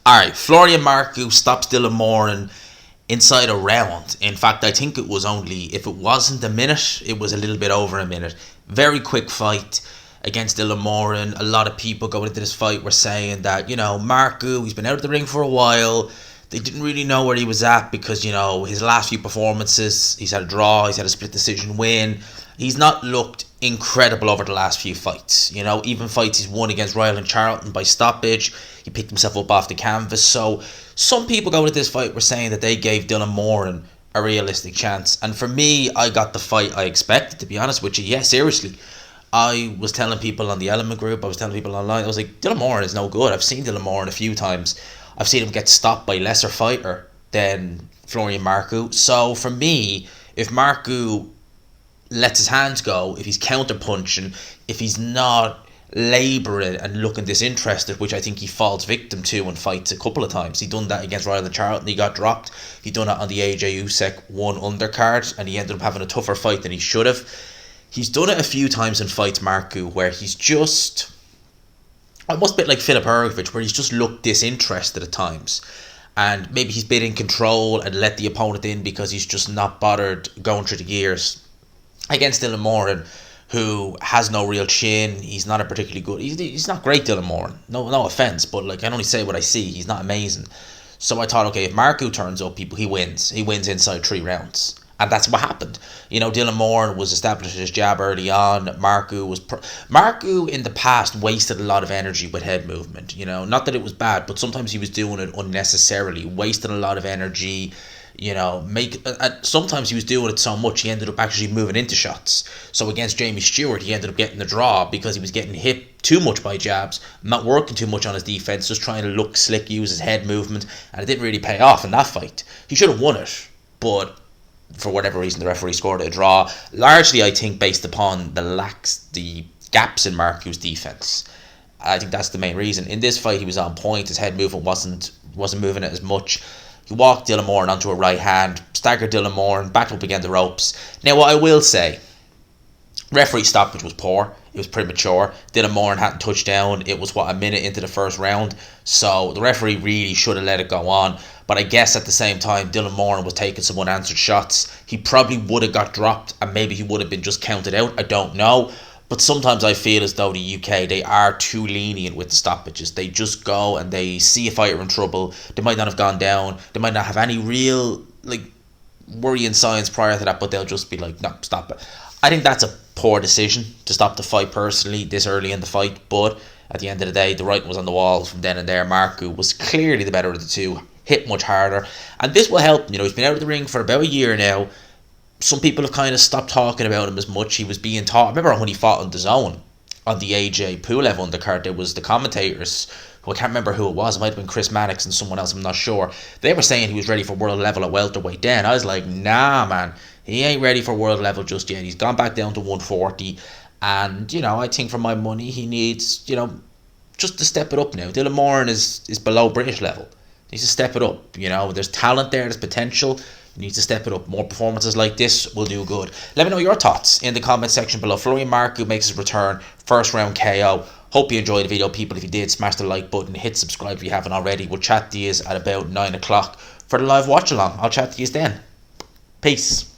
Alright, Florian Marku stops Dylan Moran inside a round. In fact, I think it was only, if it wasn't a minute, it was a little bit over a minute. Very quick fight against Dylan Moran. A lot of people going into this fight were saying that, Marku, he's been out of the ring for a while. They didn't really know where he was at because, his last few performances, he's had a draw, he's had a split decision win. He's not looked incredible over the last few fights. Even fights he's won against Royal and Charlton by stoppage, he picked himself up off the canvas. So some people going into this fight were saying that they gave Dylan Moran a realistic chance. And for me, I got the fight I expected, to be honest with you. Yeah, seriously. I was telling people on the Element group, I was telling people online, I was like, Dylan Moran is no good. I've seen Dylan Moran a few times. I've seen him get stopped by lesser fighter than Florian Marku. So for me, if Marku lets his hands go, if he's counter-punching, if he's not labouring and looking disinterested, which I think he falls victim to in fights a couple of times. He done that against Royal and Charlton, he got dropped. He done it on the AJ Usyk 1 undercard, and he ended up having a tougher fight than he should have. He's done it a few times in fights, Marku, where he's just almost a bit like Filip Hrgovic, where he's just looked disinterested at times. And maybe he's been in control and let the opponent in because he's just not bothered going through the gears. Against Dylan Moran, who has no real chin, he's not a particularly good. He's not great, Dylan Moran. No offense, but I can only say what I see. He's not amazing. So I thought, okay, if Marku turns up, he wins. He wins inside 3 rounds. And that's what happened. Dylan Moran was establishing his jab early on. Marku in the past wasted a lot of energy with head movement. Not that it was bad, but sometimes he was doing it unnecessarily, wasting a lot of energy. Sometimes he was doing it so much he ended up actually moving into shots. So against Jamie Stewart, he ended up getting the draw because he was getting hit too much by jabs, not working too much on his defense, just trying to look slick, use his head movement, and it didn't really pay off in that fight. He should have won it, but for whatever reason, the referee scored a draw. Largely, I think, based upon the gaps in Marku's defense. I think that's the main reason. In this fight, he was on point. His head movement wasn't moving it as much. He walked Dylan Moran onto a right hand, staggered Dylan Moran, backed up against the ropes. Now, what I will say, referee stoppage was poor. It was premature. Dylan Moran hadn't touched down. It was, a minute into the first round. So the referee really should have let it go on. But I guess at the same time, Dylan Moran was taking some unanswered shots. He probably would have got dropped and maybe he would have been just counted out. I don't know. But sometimes I feel as though the UK, they are too lenient with the stoppages. They just go and they see a fighter in trouble. They might not have gone down. They might not have any real worrying signs prior to that, but they'll just be like, no, stop it. I think that's a poor decision to stop the fight personally this early in the fight. But at the end of the day, the writing was on the wall from then and there. Marku was clearly the better of the two. Hit much harder. And this will help. He's been out of the ring for about a year now. Some people have kind of stopped talking about him as much. He was being taught. I remember when he fought on DAZN on the AJ Pulev undercard, there was the commentators, who I can't remember who it was. It might have been Chris Mannix and someone else, I'm not sure. They were saying he was ready for world level at welterweight then. I was like, nah, man. He ain't ready for world level just yet. He's gone back down to 140. And, I think for my money, he needs, just to step it up now. Dylan Moran is below British level. He needs to step it up. There's talent there, there's potential. He needs to step it up. More performances like this will do good. Let me know your thoughts in the comment section below. Florian Marku makes his return, first round KO. Hope you enjoyed the video, people. If you did, smash the like button, hit subscribe if you haven't already. We'll chat to you at about 9 o'clock for the live watch along. I'll chat to you then. Peace.